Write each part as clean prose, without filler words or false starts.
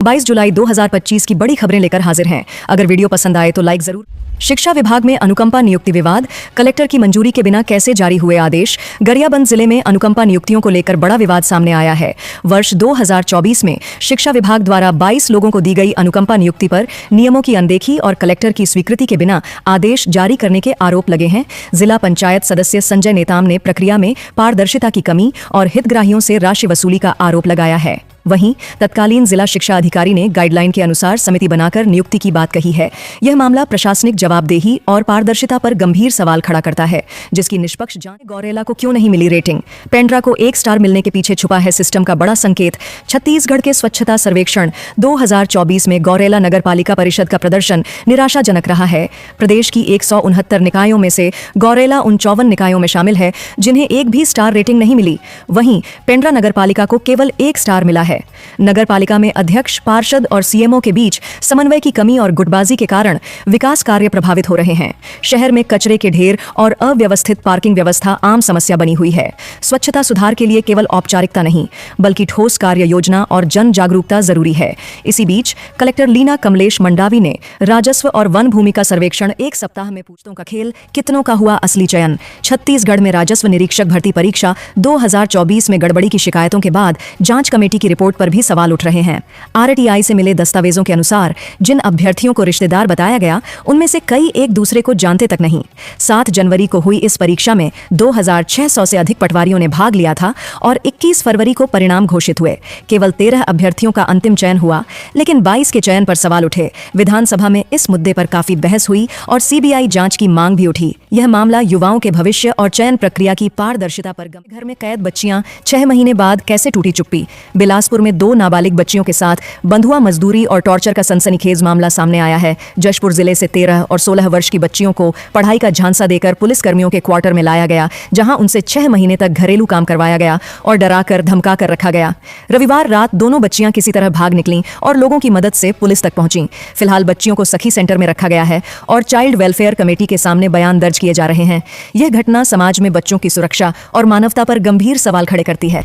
22 जुलाई 2025 की बड़ी खबरें लेकर हाजिर हैं। अगर वीडियो पसंद आए तो लाइक जरूर। शिक्षा विभाग में अनुकंपा नियुक्ति विवाद, कलेक्टर की मंजूरी के बिना कैसे जारी हुए आदेश। गरियाबंद जिले में अनुकंपा नियुक्तियों को लेकर बड़ा विवाद सामने आया है। वर्ष 2024 में शिक्षा विभाग द्वारा 22 लोगों को दी गई अनुकंपा नियुक्ति पर नियमों की अनदेखी और कलेक्टर की स्वीकृति के बिना आदेश जारी करने के आरोप लगे हैं। जिला पंचायत सदस्य संजय नेताम ने प्रक्रिया में पारदर्शिता की कमी और हितग्राहियों से राशि वसूली का आरोप लगाया है। वहीं तत्कालीन जिला शिक्षा अधिकारी ने गाइडलाइन के अनुसार समिति बनाकर नियुक्ति की बात कही है। यह मामला प्रशासनिक जवाबदेही और पारदर्शिता पर गंभीर सवाल खड़ा करता है, जिसकी निष्पक्ष जांच। गौरेला को क्यों नहीं मिली रेटिंग? पेंड्रा को 1 स्टार मिलने के पीछे छुपा है सिस्टम का बड़ा संकेत। छत्तीसगढ़ के स्वच्छता सर्वेक्षण 2024 में गौरेला नगर पालिका परिषद का प्रदर्शन निराशाजनक रहा है। प्रदेश की 169 निकायों में से गौरेला 59 निकायों में शामिल है जिन्हें एक भी स्टार रेटिंग नहीं मिली। वहीं पेंड्रा नगर पालिका को केवल 1 स्टार मिला है। नगर पालिका में अध्यक्ष, पार्षद और सीएमओ के बीच समन्वय की कमी और गुटबाजी के कारण विकास कार्य प्रभावित हो रहे हैं। शहर में कचरे के ढेर और अव्यवस्थित पार्किंग व्यवस्था आम समस्या बनी हुई है। स्वच्छता सुधार के लिए केवल औपचारिकता नहीं बल्कि ठोस कार्य योजना और जन जागरूकता जरूरी है। इसी बीच कलेक्टर लीना कमलेश मंडावी ने राजस्व और वन भूमि का सर्वेक्षण 1 सप्ताह में पूछतों का खेल, कितनों का हुआ असली चयन। छत्तीसगढ़ में राजस्व निरीक्षक भर्ती परीक्षा 2024 में गड़बड़ी की शिकायतों के बाद जांच कमेटी की रिपोर्ट पर भी सवाल उठ रहे हैं। आरटीआई से मिले दस्तावेजों के अनुसार जिन अभ्यर्थियों को रिश्तेदार बताया गया उनमें से कई एक दूसरे को जानते तक नहीं। 7 जनवरी को हुई इस परीक्षा में 2600 से अधिक पटवारियों ने भाग लिया था और 21 फरवरी को परिणाम घोषित हुए। केवल 13 अभ्यर्थियों का अंतिम चयन हुआ, लेकिन 22 के चयन पर सवाल उठे। विधानसभा में इस मुद्दे पर काफी बहस हुई और सीबीआई जांच की मांग भी उठी। यह मामला युवाओं के भविष्य और चयन प्रक्रिया की पारदर्शिता पर घर में कैद बच्चियां 6 महीने बाद कैसे टूटी चुप्पी। बिलासपुर में 2 नाबालिग बच्चियों के साथ बंधुआ मजदूरी और टॉर्चर का सनसनीखेज मामला सामने आया है। जशपुर जिले से 13 और 16 वर्ष की बच्चियों को पढ़ाई का झांसा देकर पुलिसकर्मियों के क्वार्टर में लाया गया, जहां उनसे 6 महीने तक घरेलू काम करवाया गया और डराकर धमकाकर रखा गया। रविवार रात दोनों बच्चियां किसी तरह भाग निकलीं और लोगों की मदद से पुलिस तक पहुंची। फिलहाल बच्चियों को सखी सेंटर में रखा गया है और चाइल्ड वेलफेयर कमेटी के सामने बयान दर्ज किए जा रहे हैं। यह घटना समाज में बच्चों की सुरक्षा और मानवता पर गंभीर सवाल खड़े करती है।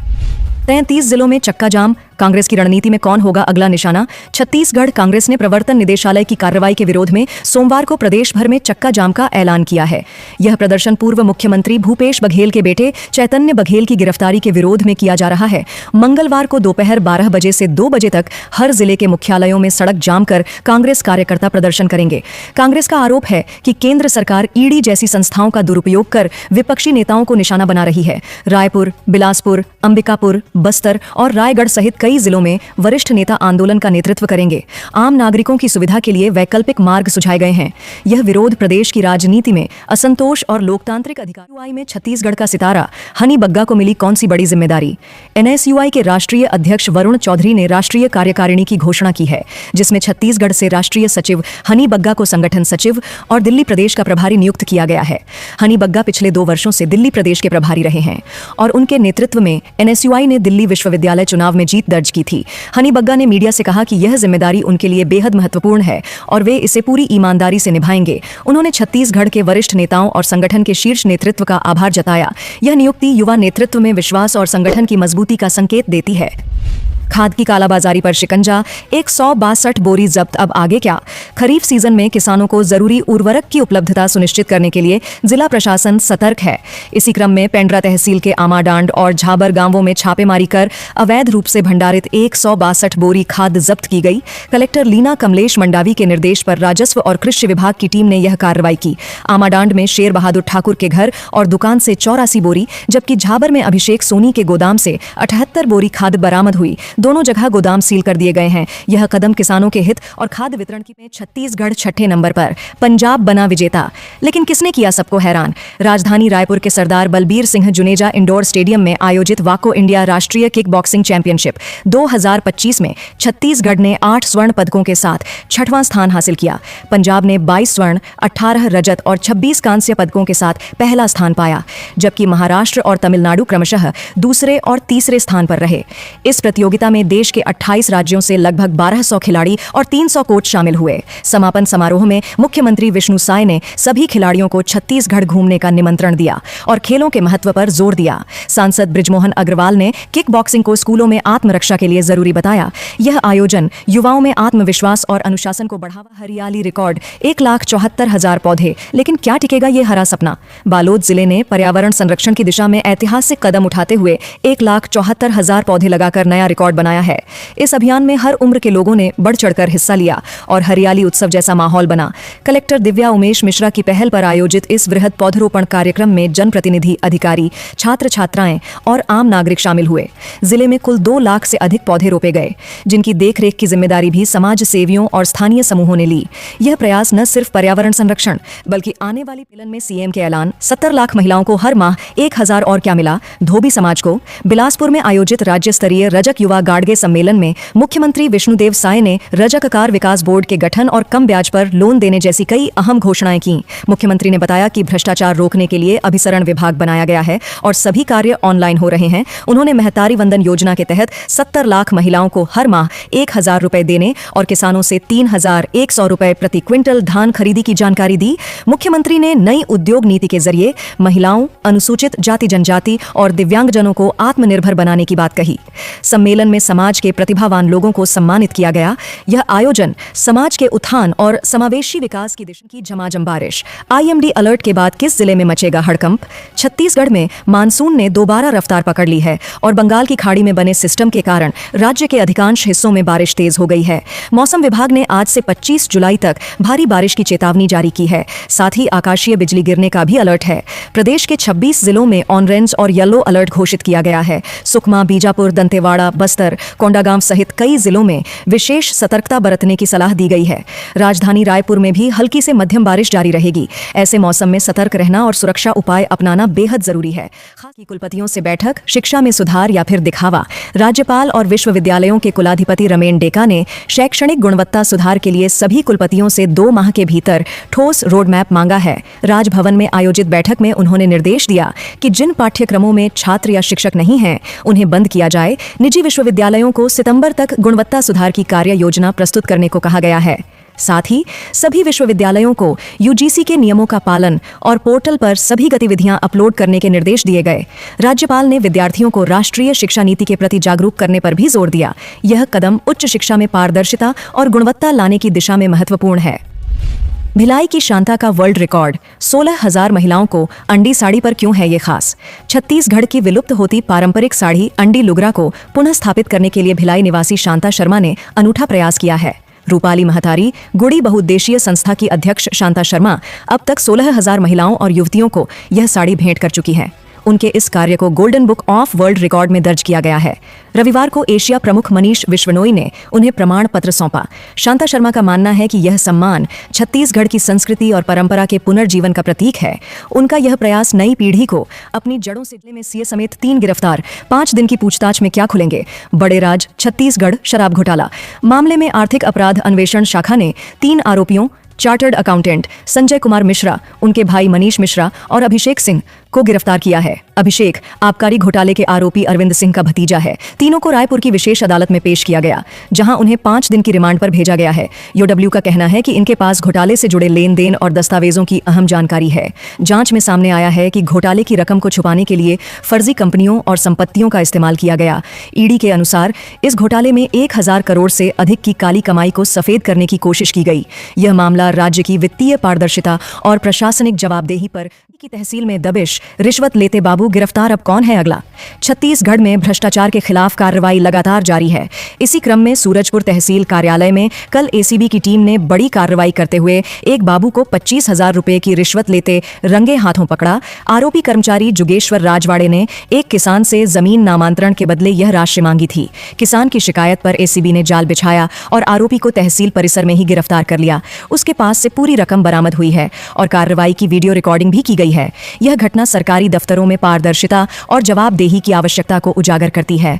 33 जिलों में चक्का जाम, कांग्रेस की रणनीति में कौन होगा अगला निशाना। छत्तीसगढ़ कांग्रेस ने प्रवर्तन निदेशालय की कार्रवाई के विरोध में सोमवार को प्रदेश भर में चक्का जाम का ऐलान किया है। यह प्रदर्शन पूर्व मुख्यमंत्री भूपेश बघेल के बेटे चैतन्य बघेल की गिरफ्तारी के विरोध में किया जा रहा है। मंगलवार को दोपहर 12 बजे से 2 बजे तक हर जिले के मुख्यालयों में सड़क जाम कर कांग्रेस कार्यकर्ता प्रदर्शन करेंगे। कांग्रेस का आरोप है कि केंद्र सरकार ईडी जैसी संस्थाओं का दुरुपयोग कर विपक्षी नेताओं को निशाना बना रही है। रायपुर, बिलासपुर, अंबिकापुर, बस्तर और रायगढ़ सहित कई जिलों में वरिष्ठ नेता आंदोलन का नेतृत्व करेंगे। आम नागरिकों की सुविधा के लिए वैकल्पिक मार्ग सुझाए गए हैं। यह विरोध प्रदेश की राजनीति में असंतोष और लोकतांत्रिक अधिकार। में छत्तीसगढ़ का सितारा हनी बग्गा को मिली कौन सी बड़ी जिम्मेदारी। एनएसयूआई के राष्ट्रीय अध्यक्ष वरुण चौधरी ने राष्ट्रीय कार्यकारिणी की घोषणा की है, जिसमें छत्तीसगढ़ से राष्ट्रीय सचिव हनी बग्गा को संगठन सचिव और दिल्ली प्रदेश का प्रभारी नियुक्त किया गया है। हनी बग्गा पिछले 2 वर्षों से दिल्ली प्रदेश के प्रभारी रहे हैं और उनके नेतृत्व में एनएसयूआई ने दिल्ली विश्वविद्यालय चुनाव में जीत दर्ज की थी। हनी बग्गा ने मीडिया से कहा कि यह जिम्मेदारी उनके लिए बेहद महत्वपूर्ण है और वे इसे पूरी ईमानदारी से निभाएंगे। उन्होंने छत्तीसगढ़ के वरिष्ठ नेताओं और संगठन के शीर्ष नेतृत्व का आभार जताया। यह नियुक्ति युवा नेतृत्व में विश्वास और संगठन की मजबूती का संकेत देती है। खाद की कालाबाजारी पर शिकंजा, 162 बोरी जब्त। अब आगे क्या? खरीफ सीजन में किसानों को जरूरी उर्वरक की उपलब्धता सुनिश्चित करने के लिए जिला प्रशासन सतर्क है। इसी क्रम में पेंड्रा तहसील के आमाडांड और झाबर गांवों में छापेमारी कर अवैध रूप से भंडारित 162 बोरी खाद जब्त की गई। कलेक्टर लीना कमलेश मंडावी के निर्देश पर राजस्व और कृषि विभाग की टीम ने यह कार्रवाई की। आमाडांड में शेर बहादुर ठाकुर के घर और दुकान से 84 बोरी, जबकि झाबर में अभिषेक सोनी के गोदाम से 78 बोरी खाद बरामद हुई। दोनों जगह गोदाम सील कर दिए गए हैं। यह कदम किसानों के हित और खाद्य वितरण की में छत्तीसगढ़ 6ठे नंबर पर, पंजाब बना विजेता। लेकिन किसने किया सबको हैरान? राजधानी रायपुर के सरदार बलबीर सिंह जुनेजा इंडोर स्टेडियम में आयोजित वाको इंडिया राष्ट्रीय किक बॉक्सिंग चैंपियनशिप 2025 में छत्तीसगढ़ ने 8 स्वर्ण पदकों के साथ 6वां स्थान हासिल किया। पंजाब ने 22 स्वर्ण, 18 रजत और 26 कांस्य पदकों के साथ पहला स्थान पाया, जबकि महाराष्ट्र और तमिलनाडु क्रमशः दूसरे और तीसरे स्थान पर रहे। इस प्रतियोगिता प्रतियोगिता में देश के 28 राज्यों से लगभग 1200 खिलाड़ी और 300 कोच शामिल हुए। समापन समारोह में मुख्यमंत्री विष्णु साय ने सभी खिलाड़ियों को छत्तीसगढ़ घूमने का निमंत्रण दिया और खेलों के महत्व पर जोर दिया। सांसद बृजमोहन अग्रवाल ने किक बॉक्सिंग को स्कूलों में आत्मरक्षा के लिए जरूरी बताया। यह आयोजन युवाओं में आत्मविश्वास और अनुशासन को बढ़ावा। हरियाली रिकॉर्ड 1,74,000 पौधे, लेकिन क्या टिकेगा ये हरा सपना? बालोद जिले ने पर्यावरण संरक्षण की दिशा में ऐतिहासिक कदम उठाते हुए 1,74,000 पौधे लगाकर नया रिकॉर्ड बनाया है। इस अभियान में हर उम्र के लोगों ने बढ़ चढ़कर हिस्सा लिया और हरियाली उत्सव जैसा माहौल बना। कलेक्टर दिव्या उमेश मिश्रा की पहल पर आयोजित इस वृहद पौधरोपण कार्यक्रम में जनप्रतिनिधि, अधिकारी, छात्र छात्राएं और आम नागरिक शामिल हुए। जिले में कुल 2 लाख से अधिक पौधे रोपे गए, जिनकी देखरेख की जिम्मेदारी भी समाज सेवियों और स्थानीय समूहों ने ली। यह प्रयास न सिर्फ पर्यावरण संरक्षण बल्कि आने वाली पीढ़ी में सीएम के ऐलान 70 लाख महिलाओं को हर माह 1,000 और क्या मिला, धोबी समाज को। बिलासपुर में आयोजित राज्य स्तरीय रजक युवा गाडगे सम्मेलन में मुख्यमंत्री विष्णुदेव साय ने रजककार विकास बोर्ड के गठन और कम ब्याज पर लोन देने जैसी कई अहम घोषणाएं की। मुख्यमंत्री ने बताया कि भ्रष्टाचार रोकने के लिए अभिसरण विभाग बनाया गया है और सभी कार्य ऑनलाइन हो रहे हैं। उन्होंने महतारी वंदन योजना के तहत 70 लाख महिलाओं को हर माह 1,000 रुपए देने और किसानों से 3,100 रुपए प्रति क्विंटल धान खरीदी की जानकारी दी। मुख्यमंत्री ने नई उद्योग नीति के जरिए महिलाओं, अनुसूचित जाति जनजाति और दिव्यांगजनों को आत्मनिर्भर बनाने की बात कही। सम्मेलन में समाज के प्रतिभावान लोगों को सम्मानित किया गया। यह आयोजन समाज के उत्थान और समावेशी विकास की दिशा की झमाझम बारिश। आईएमडी अलर्ट के बाद किस जिले में मचेगा हड़कंप? छत्तीसगढ़ में मानसून ने दोबारा रफ्तार पकड़ ली है और बंगाल की खाड़ी में बने सिस्टम के कारण राज्य के अधिकांश हिस्सों में बारिश तेज हो गई है। मौसम विभाग ने आज से 25 जुलाई तक भारी बारिश की चेतावनी जारी की है। साथ ही आकाशीय बिजली गिरने का भी अलर्ट है। प्रदेश के 26 जिलों में ऑरेंज और येलो अलर्ट घोषित किया गया है। सुकमा, बीजापुर, दंतेवाड़ा, बस्तर, कोंडागांव सहित कई जिलों में विशेष सतर्कता बरतने की सलाह दी गई है। राजधानी रायपुर में भी हल्की से मध्यम बारिश जारी रहेगी। ऐसे मौसम में सतर्क रहना और सुरक्षा उपाय अपनाना बेहद जरूरी है। खास कुलपतियों से बैठक, शिक्षा में सुधार या फिर दिखावा? राज्यपाल और विश्वविद्यालयों के कुलाधिपति रमेन डेका ने शैक्षणिक गुणवत्ता सुधार के लिए सभी कुलपतियों से 2 माह के भीतर ठोस रोड मैप मांगा है। राजभवन में आयोजित बैठक में उन्होंने निर्देश दिया कि जिन पाठ्यक्रमों में छात्र या शिक्षक नहीं हैं, उन्हें बंद किया जाए। निजी विश्वविद्यालयों को सितंबर तक गुणवत्ता सुधार की कार्य योजना प्रस्तुत करने को कहा गया है। साथ ही सभी विश्वविद्यालयों को यूजीसी के नियमों का पालन और पोर्टल पर सभी गतिविधियां अपलोड करने के निर्देश दिए गए। राज्यपाल ने विद्यार्थियों को राष्ट्रीय शिक्षा नीति के प्रति जागरूक करने पर भी जोर दिया। यह कदम उच्च शिक्षा में पारदर्शिता और गुणवत्ता लाने की दिशा में महत्वपूर्ण है। भिलाई की शांता का वर्ल्ड रिकॉर्ड। 16,000 महिलाओं को अंडी साड़ी पर क्यों है ये खास? छत्तीसगढ़ की विलुप्त होती पारंपरिक साड़ी अंडी लुगरा को पुनः स्थापित करने के लिए भिलाई निवासी शांता शर्मा ने अनूठा प्रयास किया है। रूपाली महतारी गुड़ी बहुउद्देशीय संस्था की अध्यक्ष शांता शर्मा अब तक 16,000 महिलाओं और युवतियों को यह साड़ी भेंट कर चुकी हैं। उनके इस कार्य को golden book of world record में दर्ज किया गया है। रविवार को एशिया प्रमुख मनीष विश्वनोई ने उन्हें प्रमाण पत्र सौंपा। शांता शर्मा का मानना है कि यह सम्मान छत्तीसगढ़ की संस्कृति और परंपरा के पुनर्जीवन का प्रतीक है। उनका यह प्रयास नई पीढ़ी को अपनी जड़ों से जोड़ने में सीए समेत 3 गिरफ्तार, 5 दिन की पूछताछ में क्या खुलेंगे? बड़े राज छत्तीसगढ़ शराब घोटाला मामले में आर्थिक अपराध अन्वेषण शाखा ने 3 आरोपियों चार्टर्ड अकाउंटेंट संजय कुमार मिश्रा, उनके भाई मनीष मिश्रा और अभिषेक सिंह को गिरफ्तार किया है। अभिषेक आबकारी घोटाले के आरोपी अरविंद सिंह का भतीजा है। तीनों को रायपुर की विशेष अदालत में पेश किया गया, जहां उन्हें 5 दिन की रिमांड पर भेजा गया है। यूडब्ल्यू का कहना है कि इनके पास घोटाले से जुड़े लेन देन और दस्तावेजों की अहम जानकारी है। जांच में सामने आया है कि घोटाले की रकम को छुपाने के लिए फर्जी कंपनियों और संपत्तियों का इस्तेमाल किया गया। ईडी के अनुसार इस घोटाले में 1,000 करोड़ से अधिक की काली कमाई को सफेद करने की कोशिश की गई। यह मामला राज्य की वित्तीय पारदर्शिता और प्रशासनिक जवाबदेही पर की तहसील में दबिश, रिश्वत लेते बाबू गिरफ्तार, अब कौन है अगला? छत्तीसगढ़ में भ्रष्टाचार के खिलाफ कार्रवाई लगातार जारी है। इसी क्रम में सूरजपुर तहसील कार्यालय में कल एसीबी की टीम ने बड़ी कार्रवाई करते हुए एक बाबू को 25,000 रुपए की रिश्वत लेते रंगे हाथों पकड़ा। आरोपी कर्मचारी जुगेश्वर राजवाड़े ने एक किसान से जमीन नामांतरण के बदले यह राशि मांगी थी। किसान की शिकायत पर एसीबी ने जाल बिछाया और आरोपी को तहसील परिसर में ही गिरफ्तार कर लिया। उसके पास से पूरी रकम बरामद हुई है और कार्रवाई की वीडियो रिकॉर्डिंग भी की गई है। यह घटना सरकारी दफ्तरों में पारदर्शिता और जवाबदेही की आवश्यकता को उजागर करती है।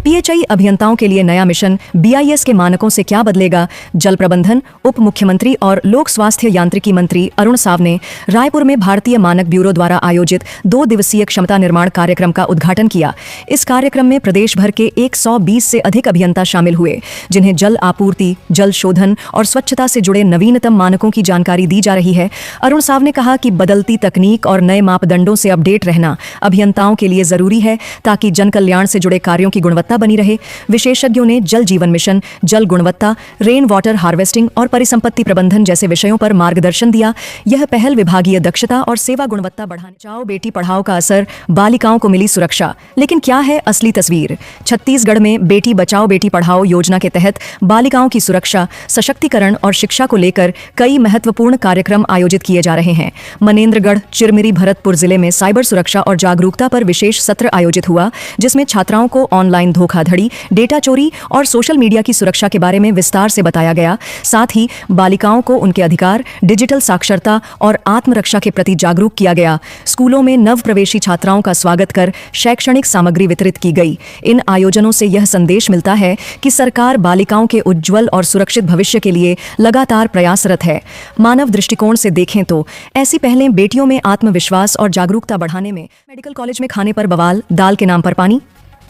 पीएचई अभियंताओं के लिए नया मिशन, बीआईएस के मानकों से क्या बदलेगा? जल प्रबंधन उप मुख्यमंत्री और लोक स्वास्थ्य यांत्रिकी मंत्री अरुण साव ने रायपुर में भारतीय मानक ब्यूरो द्वारा आयोजित 2 दिवसीय क्षमता निर्माण कार्यक्रम का उद्घाटन किया। इस कार्यक्रम में प्रदेश भर के 120 से अधिक अभियंता शामिल हुए, जिन्हें जल आपूर्ति, जल शोधन और स्वच्छता से जुड़े नवीनतम मानकों की जानकारी दी जा रही है। अरुण साव ने कहा कि बदलती तकनीक और नए मापदंडों से अपडेट रहना अभियंताओं के लिए जरूरी है, ताकि जन कल्याण से जुड़े कार्यों की गुणवत्ता बनी रहे। विशेषज्ञों ने जल जीवन मिशन, जल गुणवत्ता, रेन वाटर हार्वेस्टिंग और परिसंपत्ति प्रबंधन जैसे विषयों पर मार्गदर्शन दिया। यह पहल विभागीय दक्षता और सेवा गुणवत्ता बढ़ाने। बचाओ बेटी पढ़ाओ का असर, बालिकाओं को मिली सुरक्षा। लेकिन क्या है असली तस्वीर? छत्तीसगढ़ में बेटी बचाओ बेटी पढ़ाओ योजना के तहत बालिकाओं की सुरक्षा, सशक्तिकरण और शिक्षा को लेकर कई महत्वपूर्ण कार्यक्रम आयोजित किए जा रहे हैं। मनेन्द्रगढ़, चिरमिरी भरतपुर जिले में साइबर सुरक्षा और जागरूकता पर विशेष सत्र आयोजित हुआ, जिसमें छात्राओं को ऑनलाइन धोखाधड़ी, डेटा चोरी और सोशल मीडिया की सुरक्षा के बारे में विस्तार से बताया गया। साथ ही बालिकाओं को उनके अधिकार, डिजिटल साक्षरता और आत्मरक्षा के प्रति जागरूक किया गया। स्कूलों में नव प्रवेशी छात्राओं का स्वागत कर शैक्षणिक सामग्री वितरित की गई। इन आयोजनों से यह संदेश मिलता है कि सरकार बालिकाओं के उज्जवल और सुरक्षित भविष्य के लिए लगातार प्रयासरत है। मानव दृष्टिकोण से देखें तो ऐसी पहलें बेटियों में आत्मविश्वास और जागरूकता बढ़ाने में। मेडिकल कॉलेज में खाने पर बवाल, दाल के नाम पर पानी।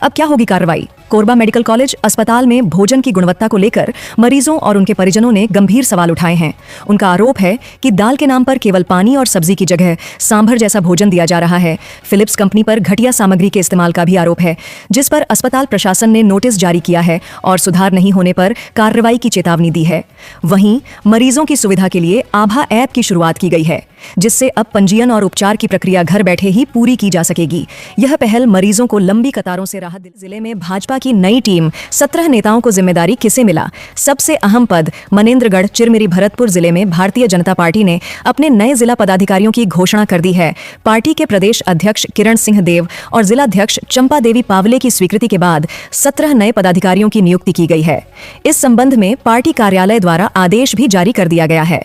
अब क्या होगी कार्रवाई? कोरबा मेडिकल कॉलेज अस्पताल में भोजन की गुणवत्ता को लेकर मरीजों और उनके परिजनों ने गंभीर सवाल उठाए हैं। उनका आरोप है कि दाल के नाम पर केवल पानी और सब्जी की जगह सांभर जैसा भोजन दिया जा रहा है। फिलिप्स कंपनी पर घटिया सामग्री के इस्तेमाल का भी आरोप है, जिस पर अस्पताल प्रशासन ने नोटिस जारी किया है और सुधार नहीं होने पर कार्रवाई की चेतावनी दी है। वहीं मरीजों की सुविधा के लिए आभा ऐप की शुरुआत की गई है, जिससे अब पंजीयन और उपचार की प्रक्रिया घर बैठे ही पूरी की जा सकेगी। यह पहल मरीजों को लंबी कतारों से राहत। जिले में भाजपा की नई टीम, 17 नेताओं को जिम्मेदारी किसे मिला? सबसे अहम पद मनेन्द्रगढ़, चिरमिरी भरतपुर जिले में भारतीय जनता पार्टी ने अपने नए जिला पदाधिकारियों की घोषणा कर दी है। पार्टी के प्रदेश अध्यक्ष किरण सिंह देव और जिलाध्यक्ष चंपा देवी पावले की स्वीकृति के बाद 17 नए पदाधिकारियों की नियुक्ति की गई है। इस संबंध में पार्टी कार्यालय द्वारा आदेश भी जारी कर दिया गया है।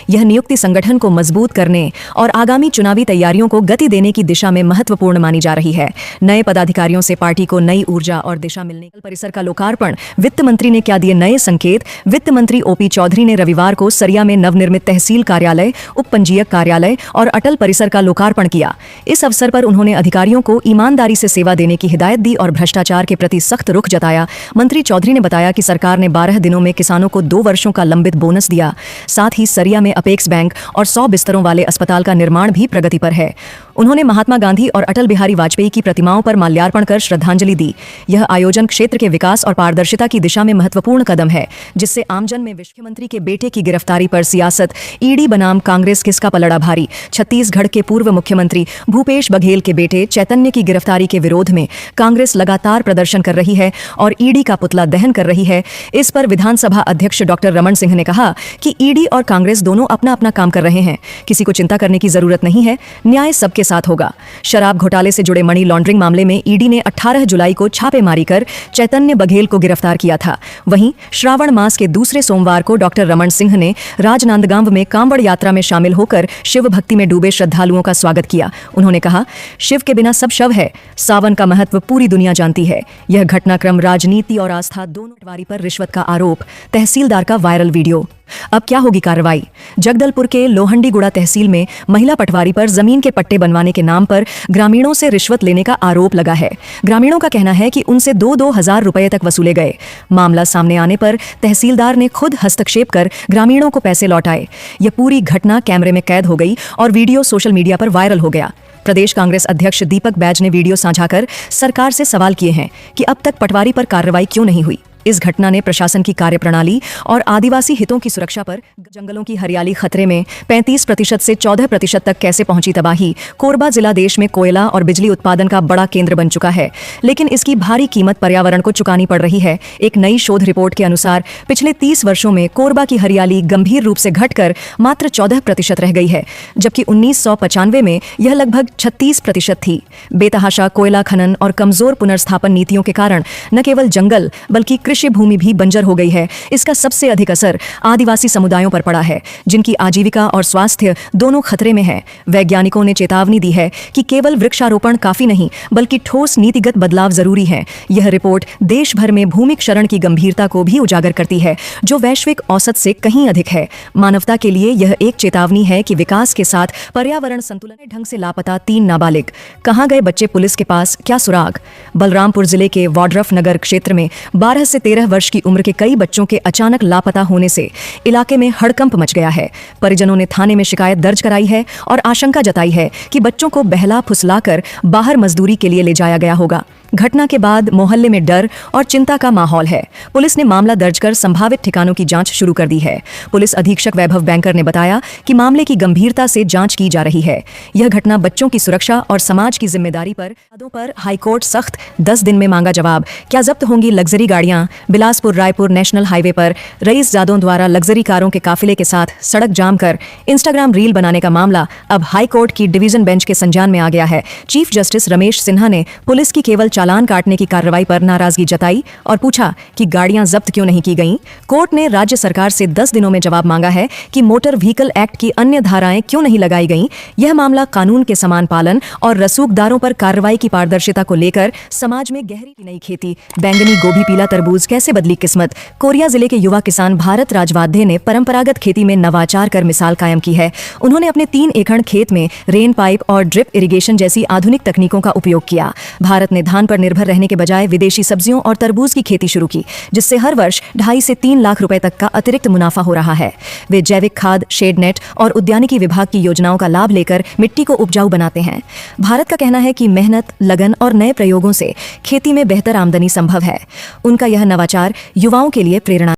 यह नियुक्ति संगठन को मजबूत करने और आगामी चुनावी तैयारियों को गति देने की दिशा में महत्वपूर्ण मानी जा रही है। नए पदाधिकारियों से पार्टी को नई ऊर्जा और दिशा मिलने। परिसर का लोकार्पण, वित्त मंत्री ने क्या दिए नए संकेत? वित्त मंत्री ओपी चौधरी ने रविवार को सरिया में नवनिर्मित तहसील कार्यालय, उप पंजीयक कार्यालय और अटल परिसर का लोकार्पण किया। इस अवसर पर उन्होंने अधिकारियों को ईमानदारी से सेवा देने की हिदायत दी और भ्रष्टाचार के प्रति सख्त रुख जताया। मंत्री चौधरी ने बताया कि सरकार ने 12 दिनों में किसानों को 2 वर्षों का लंबित बोनस दिया। साथ ही सरिया में अपेक्स बैंक और 100 बिस्तरों वाले अस्पताल का निर्माण भी प्रगति पर है। उन्होंने महात्मा गांधी और अटल बिहारी वाजपेयी की प्रतिमाओं पर माल्यार्पण कर श्रद्धांजलि दी। यह आयोजन क्षेत्र के विकास और पारदर्शिता की दिशा में महत्वपूर्ण कदम है, जिससे आमजन में मुख्यमंत्री के बेटे की गिरफ्तारी पर सियासत, ईडी बनाम कांग्रेस किसका पलड़ा भारी। छत्तीसगढ़ के पूर्व मुख्यमंत्री भूपेश बघेल के बेटे चैतन्य की गिरफ्तारी के विरोध में कांग्रेस लगातार प्रदर्शन कर रही है और ईडी का पुतला दहन कर रही है। इस पर विधानसभा अध्यक्ष डॉक्टर रमन सिंह ने कहा कि ईडी और कांग्रेस दोनों अपना अपना काम कर रहे हैं, किसी को चिंता करने की जरूरत नहीं है, न्याय सबके साथ होगा। शराब घोटाले से जुड़े मनी लॉन्ड्रिंग मामले में ईडी ने 18 जुलाई को छापेमारी कर चैतन्य बघेल को गिरफ्तार किया था। वहीं श्रावण मास के दूसरे सोमवार को डॉक्टर रमन सिंह ने राजनांदगांव में कांवड़ यात्रा में शामिल होकर शिव भक्ति में डूबे श्रद्धालुओं का स्वागत किया। उन्होंने कहा, शिव के बिना सब शव है। सावन का महत्व पूरी दुनिया जानती है। यह घटनाक्रम राजनीति और आस्था दोनों। पटवारी पर रिश्वत का आरोप, तहसीलदार का वायरल वीडियो। अब क्या होगी कार्रवाई? जगदलपुर के लोहंडीगुड़ा तहसील में महिला पटवारी पर जमीन के पट्टे बनवाने के नाम पर ग्रामीणों से रिश्वत लेने का आरोप लगा है। ग्रामीणों का कहना है कि उनसे 2-2 हजार रुपए तक वसूले गए। मामला सामने आने पर तहसीलदार ने खुद हस्तक्षेप कर ग्रामीणों को पैसे लौटाए। यह पूरी घटना कैमरे में कैद हो गई और वीडियो सोशल मीडिया पर वायरल हो गया। प्रदेश कांग्रेस अध्यक्ष दीपक बैज ने वीडियो साझा कर सरकार से सवाल किए हैं कि अब तक पटवारी पर कार्रवाई क्यों नहीं हुई। इस घटना ने प्रशासन की कार्यप्रणाली और आदिवासी हितों की सुरक्षा पर। जंगलों की हरियाली खतरे में, 35% से 14% तक कैसे पहुंची तबाही। कोरबा जिला देश में कोयला और बिजली उत्पादन का बड़ा केंद्र बन चुका है, लेकिन इसकी भारी कीमत पर्यावरण को चुकानी पड़ रही है। एक नई शोध रिपोर्ट के अनुसार पिछले 30 वर्षों में कोरबा की हरियाली गंभीर रूप से घटकर मात्र 14% रह गई है, जबकि 1995 में यह लगभग 36% थी। बेतहाशा कोयला खनन और कमजोर पुनर्स्थापन नीतियों के कारण न केवल जंगल बल्कि कृषि भूमि भी बंजर हो गई है। इसका सबसे अधिक असर आदिवासी समुदायों पर पड़ा है, जिनकी आजीविका और स्वास्थ्य दोनों खतरे में है। वैज्ञानिकों ने चेतावनी दी है कि केवल वृक्षारोपण काफी नहीं, बल्कि ठोस नीतिगत बदलाव जरूरी है। यह रिपोर्ट देश भर में भूमि क्षरण की गंभीरता को भी उजागर करती है, जो वैश्विक औसत से कहीं अधिक है। मानवता के लिए यह एक चेतावनी है कि विकास के साथ पर्यावरण संतुलन ढंग से लापता 3 नाबालिग। कहां गए बच्चे? पुलिस के पास क्या सुराग? बलरामपुर जिले के वाड्रफ नगर क्षेत्र में 12 से 13 वर्ष की उम्र के कई बच्चों के अचानक लापता होने से इलाके में हड़कंप मच गया है। परिजनों ने थाने में शिकायत दर्ज कराई है और आशंका जताई है कि बच्चों को बहला फुसलाकर बाहर मजदूरी के लिए ले जाया गया होगा। घटना के बाद मोहल्ले में डर और चिंता का माहौल है। पुलिस ने मामला दर्ज कर संभावित ठिकानों की जांच शुरू कर दी है। पुलिस अधीक्षक वैभव बैंकर ने बताया कि मामले की गंभीरता से जांच की जा रही है। यह घटना बच्चों की सुरक्षा और समाज की जिम्मेदारी पर हाईकोर्ट सख्त 10 दिन में मांगा जवाब। क्या जब्त होंगी लग्जरी गाड़ियां? बिलासपुर रायपुर नेशनल हाईवे पर रईस जादों द्वारा लग्जरी कारों के काफिले के साथ सड़क जाम कर इंस्टाग्राम रील बनाने का मामला अब हाईकोर्ट की डिवीजन बेंच के संज्ञान में आ गया है। चीफ जस्टिस रमेश सिन्हा ने पुलिस की केवल चालान काटने की कार्रवाई पर नाराजगी जताई और पूछा कि गाड़ियां जब्त क्यों नहीं की गईं। कोर्ट ने राज्य सरकार से 10 दिनों में जवाब मांगा है कि मोटर व्हीकल एक्ट की अन्य धाराएं क्यों नहीं लगाई गईं। यह मामला कानून के समान पालन और रसूखदारों पर कार्रवाई की पारदर्शिता को लेकर समाज में गहरी नई खेती। बैंगनी गोभी पीला तरबूज कैसे बदली किस्मत? कोरिया जिले के युवा किसान भारत राजवाध्य ने परंपरागत खेती में नवाचार कर मिसाल कायम की है। उन्होंने अपने 3 एकड़ खेत में रेन पाइप और ड्रिप इरिगेशन जैसी आधुनिक तकनीकों का उपयोग किया। भारत ने धान पर निर्भर रहने के बजाय विदेशी सब्जियों और तरबूज की खेती शुरू की, जिससे हर वर्ष 2.5 से 3 लाख रुपए तक का अतिरिक्त मुनाफा हो रहा है। वे जैविक खाद, शेड नेट और उद्यानिकी विभाग की योजनाओं का लाभ लेकर मिट्टी को उपजाऊ बनाते हैं। भारत का कहना है कि मेहनत, लगन और नए प्रयोगों से खेती में बेहतर आमदनी संभव है। उनका यह नवाचार युवाओं के लिए प्रेरणा